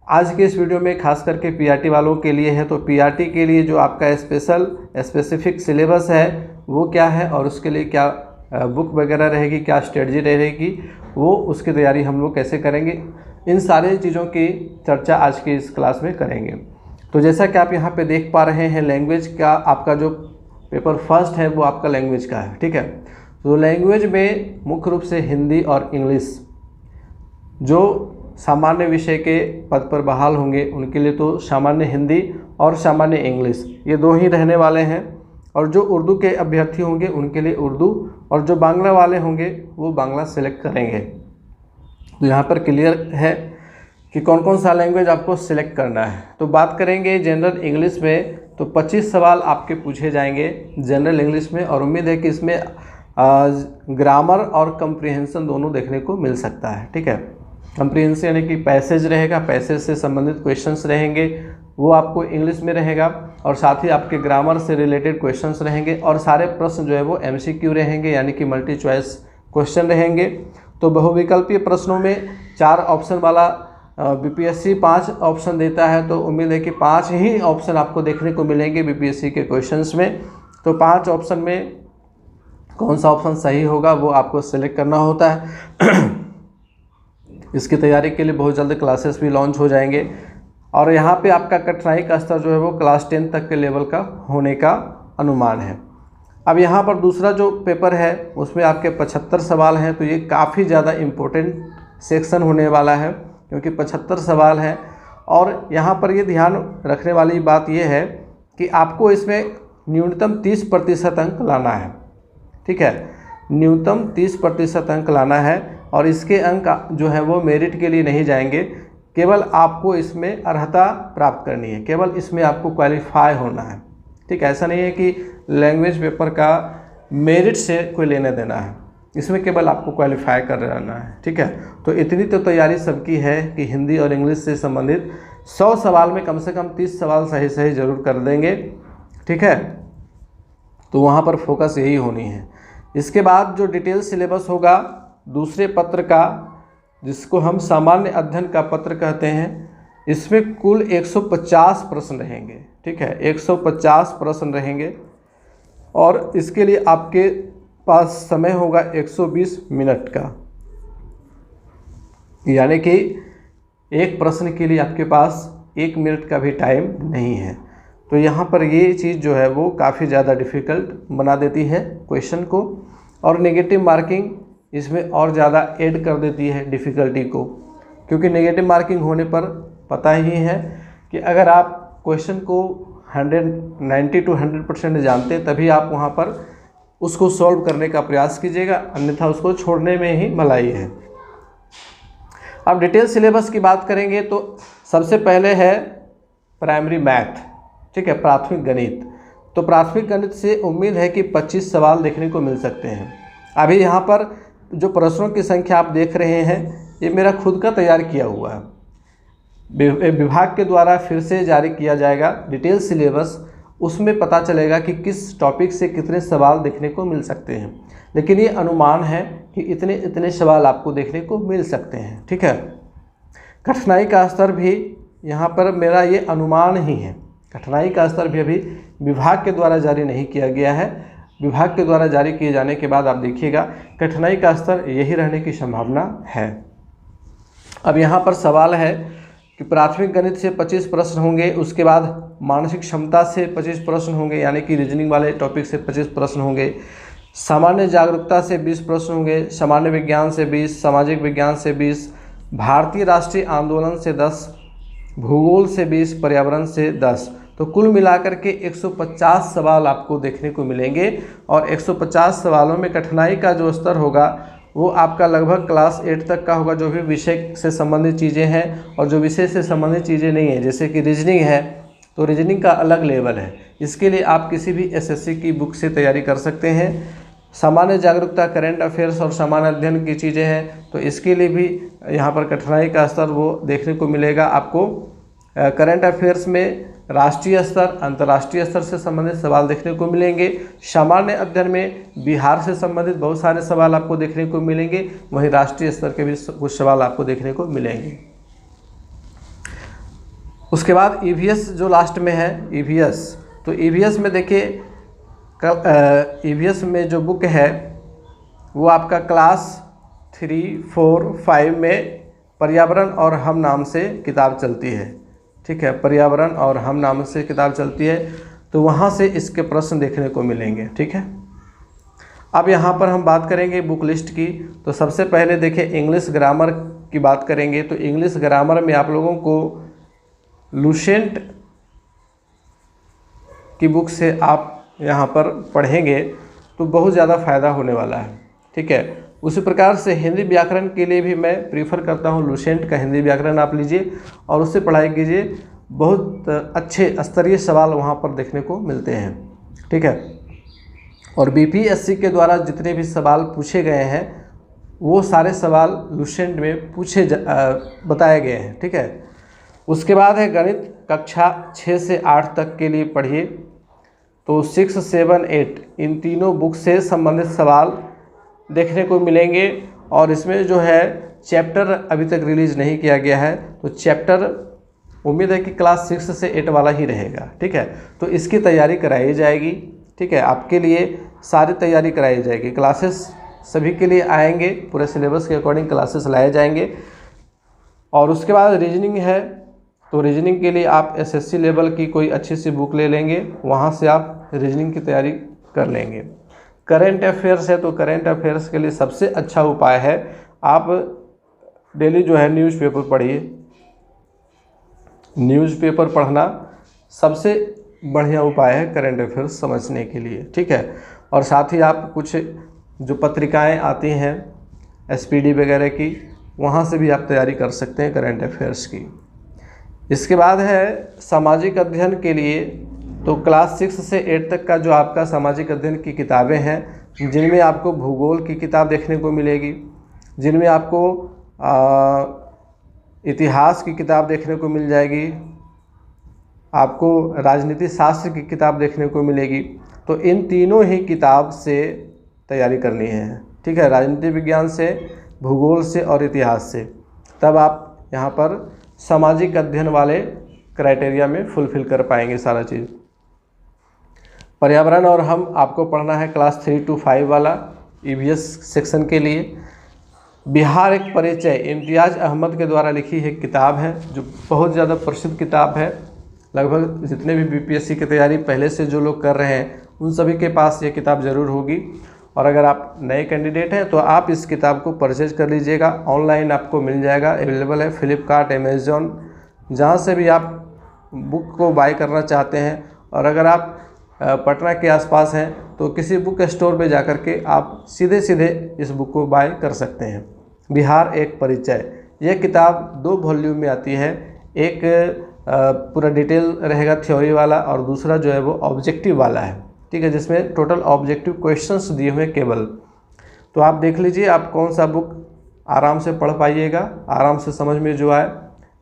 आज के इस वीडियो में खास करके पीआरटी वालों के लिए है। तो पीआरटी के लिए जो आपका स्पेसिफिक सिलेबस है वो क्या है और उसके लिए क्या बुक वगैरह रहेगी, क्या स्ट्रेटजी रहेगी, वो उसकी तैयारी हम लोग कैसे करेंगे, इन सारी चीज़ों की चर्चा आज की इस क्लास में करेंगे। तो जैसा कि आप यहाँ पे देख पा रहे हैं, लैंग्वेज का आपका जो पेपर फर्स्ट है वो आपका लैंग्वेज का है। ठीक है, तो लैंग्वेज में मुख्य रूप से हिंदी और इंग्लिश जो सामान्य विषय के पद पर बहाल होंगे उनके लिए तो सामान्य हिंदी और सामान्य इंग्लिश ये दो ही रहने वाले हैं, और जो उर्दू के अभ्यर्थी होंगे उनके लिए उर्दू, और जो बांग्ला वाले होंगे वो बांग्ला सेलेक्ट करेंगे। तो यहाँ पर क्लियर है कि कौन कौन सा लैंग्वेज आपको सिलेक्ट करना है। तो बात करेंगे जनरल इंग्लिश में, तो 25 सवाल आपके पूछे जाएंगे जनरल इंग्लिश में, और उम्मीद है कि इसमें ग्रामर और कंप्रीहेंशन दोनों देखने को मिल सकता है। ठीक है, कंप्रीहेंशन यानी कि पैसेज रहेगा, पैसेज से संबंधित क्वेश्चंस रहेंगे वो आपको इंग्लिश में रहेगा, और साथ ही आपके ग्रामर से रिलेटेड क्वेश्चंस रहेंगे, और सारे प्रश्न जो है वो एमसीक्यू रहेंगे यानी कि मल्टी चॉइस क्वेश्चन रहेंगे। तो बहुविकल्पीय प्रश्नों में 4 ऑप्शन वाला बीपीएससी 5 ऑप्शन देता है, तो उम्मीद है कि 5 ही ऑप्शन आपको देखने को मिलेंगे बीपीएससी के क्वेश्चंस में। तो 5 ऑप्शन में कौन सा ऑप्शन सही होगा वो आपको सिलेक्ट करना होता है। इसकी तैयारी के लिए बहुत जल्द क्लासेस भी लॉन्च हो जाएंगे, और यहाँ पे आपका कठिनाई का स्तर जो है वो क्लास 10 तक के लेवल का होने का अनुमान है। अब यहाँ पर दूसरा जो पेपर है उसमें आपके 75 सवाल हैं, तो ये काफ़ी ज़्यादा इम्पोर्टेंट सेक्शन होने वाला है क्योंकि 75 सवाल हैं। और यहाँ पर ये ध्यान रखने वाली बात ये है कि आपको इसमें न्यूनतम 30% अंक लाना है। ठीक है, न्यूनतम 30% अंक लाना है, और इसके अंक जो है वो मेरिट के लिए नहीं जाएंगे, केवल आपको इसमें अर्हता प्राप्त करनी है, केवल इसमें आपको क्वालिफाई होना है। ठीक है, ऐसा नहीं है कि लैंग्वेज पेपर का मेरिट से कोई लेने देना है, इसमें केवल आपको क्वालिफाई कर रहना है। ठीक है, तो इतनी तो तैयारी सबकी है कि हिंदी और इंग्लिश से संबंधित 100 सवाल में कम से कम 30 सवाल सही सही जरूर कर देंगे। ठीक है, तो वहाँ पर फोकस यही होनी है। इसके बाद जो डिटेल सिलेबस होगा दूसरे पत्र का, जिसको हम सामान्य अध्ययन का पत्र कहते हैं, इसमें कुल 150 प्रश्न रहेंगे। ठीक है, 150 प्रश्न रहेंगे, और इसके लिए आपके पास समय होगा 120 मिनट का, यानी कि एक प्रश्न के लिए आपके पास 1 मिनट का भी टाइम नहीं है। तो यहाँ पर ये चीज़ जो है वो काफ़ी ज़्यादा डिफ़िकल्ट बना देती है क्वेश्चन को, और नेगेटिव मार्किंग इसमें और ज़्यादा ऐड कर देती है डिफ़िकल्टी को, क्योंकि नेगेटिव मार्किंग होने पर पता ही है कि अगर आप क्वेश्चन को 90 to 100% जानते तभी आप वहाँ पर उसको सॉल्व करने का प्रयास कीजिएगा, अन्यथा उसको छोड़ने में ही भलाई है। अब डिटेल सिलेबस की बात करेंगे तो सबसे पहले है प्राइमरी मैथ। ठीक है, प्राथमिक गणित। तो प्राथमिक गणित से उम्मीद है कि 25 सवाल देखने को मिल सकते हैं। अभी यहाँ पर जो प्रश्नों की संख्या आप देख रहे हैं ये मेरा खुद का तैयार किया हुआ है, विभाग के द्वारा फिर से जारी किया जाएगा डिटेल सिलेबस, उसमें पता चलेगा कि किस टॉपिक से कितने सवाल देखने को मिल सकते हैं, लेकिन ये अनुमान है कि इतने सवाल आपको देखने को मिल सकते हैं। ठीक है, कठिनाई का स्तर भी यहाँ पर मेरा ये अनुमान ही है, कठिनाई का स्तर भी अभी विभाग के द्वारा जारी नहीं किया गया है। विभाग के द्वारा जारी किए जाने के बाद आप देखिएगा कठिनाई का स्तर यही रहने की संभावना है। अब यहाँ पर सवाल है कि प्राथमिक गणित से 25 प्रश्न होंगे, उसके बाद मानसिक क्षमता से 25 प्रश्न होंगे यानी कि रीजनिंग वाले टॉपिक से 25 प्रश्न होंगे, सामान्य जागरूकता से 20 प्रश्न होंगे, सामान्य विज्ञान से 20, सामाजिक विज्ञान से 20, भारतीय राष्ट्रीय आंदोलन से 10, भूगोल से 20, पर्यावरण से 10। तो कुल मिलाकर के 150 सवाल आपको देखने को मिलेंगे, और 150 सवालों में कठिनाई का जो स्तर होगा वो आपका लगभग क्लास 8 तक का होगा, जो भी विषय से संबंधित चीज़ें हैं, और जो विषय से संबंधित चीज़ें नहीं हैं जैसे कि रीजनिंग है तो रीजनिंग का अलग लेवल है, इसके लिए आप किसी भी एसएससी की बुक से तैयारी कर सकते हैं। सामान्य जागरूकता, करंट अफेयर्स और सामान्य अध्ययन की चीज़ें हैं, तो इसके लिए भी यहाँ पर कठिनाई का स्तर वो देखने को मिलेगा आपको। करंट अफेयर्स में राष्ट्रीय स्तर, अंतर्राष्ट्रीय स्तर से संबंधित सवाल देखने को मिलेंगे। सामान्य अध्ययन में बिहार से संबंधित बहुत सारे सवाल आपको देखने को मिलेंगे, वहीं राष्ट्रीय स्तर के भी कुछ सवाल आपको देखने को मिलेंगे। उसके बाद ईवीएस जो लास्ट में है, ईवीएस, तो ईवीएस में देखिए ईवीएस में जो बुक है वो आपका क्लास 3, 4, 5 में पर्यावरण और हम नाम से किताब चलती है। ठीक है, पर्यावरण और हम नाम से किताब चलती है, तो वहाँ से इसके प्रश्न देखने को मिलेंगे। ठीक है, अब यहाँ पर हम बात करेंगे बुक लिस्ट की। तो सबसे पहले देखिए इंग्लिश ग्रामर की बात करेंगे। तो इंग्लिश ग्रामर में आप लोगों को लुसेंट की बुक से आप यहाँ पर पढ़ेंगे तो बहुत ज़्यादा फ़ायदा होने वाला है। ठीक है, उसी प्रकार से हिंदी व्याकरण के लिए भी मैं प्रीफर करता हूँ लुसेंट का हिंदी व्याकरण आप लीजिए और उससे पढ़ाई कीजिए। बहुत अच्छे स्तरीय सवाल वहाँ पर देखने को मिलते हैं। ठीक है, और बीपीएससी के द्वारा जितने भी सवाल पूछे गए हैं वो सारे सवाल लुसेंट में बताए गए हैं। ठीक है, उसके बाद है गणित कक्षा 6 से 8 तक के लिए पढ़िए। तो 6, 7, 8 इन तीनों बुक से संबंधित सवाल देखने को मिलेंगे। और इसमें जो है चैप्टर अभी तक रिलीज़ नहीं किया गया है, तो चैप्टर उम्मीद है कि क्लास 6 से 8 वाला ही रहेगा। ठीक है, तो इसकी तैयारी कराई जाएगी। ठीक है, आपके लिए सारी तैयारी कराई जाएगी। क्लासेस सभी के लिए आएंगे, पूरे सिलेबस के अकॉर्डिंग क्लासेस लाए जाएंगे। और उसके बाद रीजनिंग है, तो रीजनिंग के लिए आप एसएससी लेवल की कोई अच्छी सी बुक ले लेंगे, वहाँ से आप रीजनिंग की तैयारी कर लेंगे। करेंट अफेयर्स है, तो करेंट अफेयर्स के लिए सबसे अच्छा उपाय है आप डेली जो है न्यूज़पेपर पढ़िए। न्यूज़पेपर पढ़ना सबसे बढ़िया उपाय है करेंट अफेयर्स समझने के लिए। ठीक है, और साथ ही आप कुछ जो पत्रिकाएं आती हैं एसपीडी वगैरह की, वहाँ से भी आप तैयारी कर सकते हैं करेंट अफेयर्स की। इसके बाद है सामाजिक अध्ययन के लिए। तो क्लास 6 से 8 तक का जो आपका सामाजिक अध्ययन की किताबें हैं, जिनमें आपको भूगोल की किताब देखने को मिलेगी, जिनमें आपको इतिहास की किताब देखने को मिल जाएगी, आपको राजनीति शास्त्र की किताब देखने को मिलेगी। तो इन तीनों ही किताब से तैयारी करनी है। ठीक है, राजनीति विज्ञान से, भूगोल से और इतिहास से, तब आप यहाँ पर सामाजिक अध्ययन वाले क्राइटेरिया में फुलफिल कर पाएंगे सारा चीज़। पर्यावरण और हम आपको पढ़ना है क्लास 3 to 5 वाला ईवीएस सेक्शन के लिए। बिहार एक परिचय इम्तियाज़ अहमद के द्वारा लिखी एक किताब है, जो बहुत ज़्यादा प्रसिद्ध किताब है। लगभग जितने भी बीपीएससी की तैयारी पहले से जो लोग कर रहे हैं उन सभी के पास ये किताब ज़रूर होगी। और अगर आप नए कैंडिडेट हैं तो आप इस किताब को परचेज कर लीजिएगा। ऑनलाइन आपको मिल जाएगा, अवेलेबल है फ्लिपकार्ट, अमेज़ॉन, जहाँ से भी आप बुक को बाय करना चाहते हैं। और अगर आप पटना के आसपास हैं तो किसी बुक स्टोर पे जाकर के आप सीधे सीधे इस बुक को बाय कर सकते हैं। बिहार एक परिचय, यह किताब 2 वॉल्यूम में आती है। एक पूरा डिटेल रहेगा थ्योरी वाला, और दूसरा जो है वो ऑब्जेक्टिव वाला है। ठीक है, जिसमें टोटल ऑब्जेक्टिव क्वेश्चंस दिए हुए केवल। तो आप देख लीजिए आप कौन सा बुक आराम से पढ़ पाइएगा, आराम से समझ में जो आए।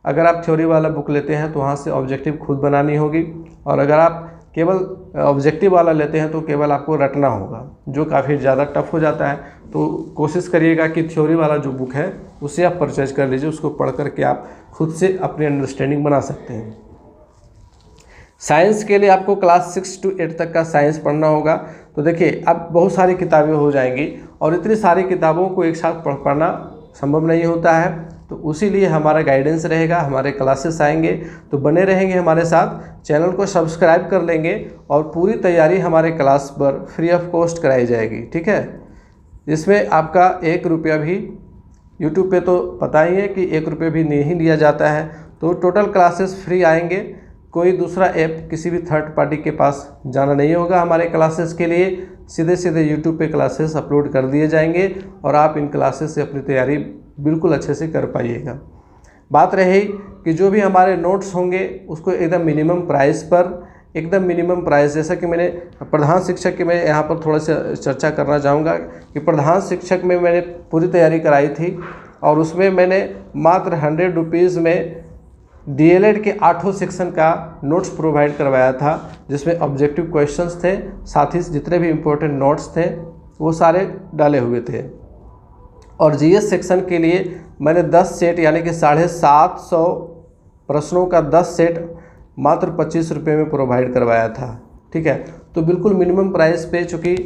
अगर आप थ्योरी वाला बुक लेते हैं तो वहाँ से ऑब्जेक्टिव खुद बनानी होगी, और अगर आप केवल ऑब्जेक्टिव वाला लेते हैं तो केवल आपको रटना होगा, जो काफ़ी ज़्यादा टफ हो जाता है। तो कोशिश करिएगा कि थ्योरी वाला जो बुक है उसे आप परचेज कर लीजिए, उसको पढ़ करके आप खुद से अपनी अंडरस्टैंडिंग बना सकते हैं। साइंस के लिए आपको क्लास 6 to 8 तक का साइंस पढ़ना होगा। तो देखिए अब बहुत सारी किताबें हो जाएंगी, और इतनी सारी किताबों को एक साथ पढ़ना संभव नहीं होता है। तो उसी लिए हमारा गाइडेंस रहेगा, हमारे क्लासेस आएंगे, तो बने रहेंगे हमारे साथ। चैनल को सब्सक्राइब कर लेंगे और पूरी तैयारी हमारे क्लास पर फ्री ऑफ कॉस्ट कराई जाएगी। ठीक है, जिसमें आपका 1 रुपया भी, यूट्यूब पे तो पता ही है कि 1 रुपये भी नहीं लिया जाता है। तो टोटल क्लासेस फ्री आएंगे, कोई दूसरा ऐप किसी भी थर्ड पार्टी के पास जाना नहीं होगा हमारे क्लासेस के लिए। सीधे सीधे यूट्यूब पे क्लासेस अपलोड कर दिए जाएंगे, और आप इन क्लासेस से अपनी तैयारी बिल्कुल अच्छे से कर पाइएगा। बात रही कि जो भी हमारे नोट्स होंगे उसको एकदम मिनिमम प्राइस पर, एकदम मिनिमम प्राइस, जैसा कि मैंने प्रधान शिक्षक की मैं यहाँ पर थोड़ा सा चर्चा करना चाहूँगा कि प्रधान शिक्षक में मैंने पूरी तैयारी कराई थी, और उसमें मैंने मात्र 100 रुपीज़ में डीएलएड के 8 सेक्शन का नोट्स प्रोवाइड करवाया था, जिसमें ऑब्जेक्टिव क्वेश्चंस थे, साथ ही जितने भी इम्पोर्टेंट नोट्स थे वो सारे डाले हुए थे। और जीएस सेक्शन के लिए मैंने 10 सेट यानी कि 750 प्रश्नों का 10 सेट मात्र 25 रुपये में प्रोवाइड करवाया था। ठीक है, तो बिल्कुल मिनिमम प्राइस पे, चूँकि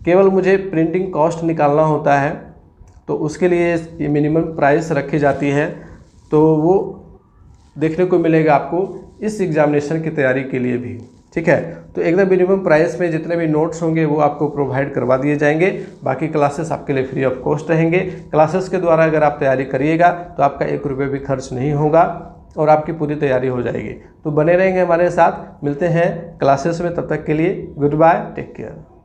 केवल मुझे प्रिंटिंग कॉस्ट निकालना होता है तो उसके लिए ये मिनिमम प्राइस रखी जाती है। तो वो देखने को मिलेगा आपको इस एग्जामिनेशन की तैयारी के लिए भी। ठीक है, तो एकदम मिनिमम प्राइस में जितने भी नोट्स होंगे वो आपको प्रोवाइड करवा दिए जाएंगे। बाकी क्लासेस आपके लिए फ्री ऑफ कॉस्ट रहेंगे। क्लासेस के द्वारा अगर आप तैयारी करिएगा तो आपका 1 रुपये भी खर्च नहीं होगा और आपकी पूरी तैयारी हो जाएगी। तो बने रहेंगे हमारे साथ, मिलते हैं क्लासेस में, तब तक के लिए गुड बाय, टेक केयर।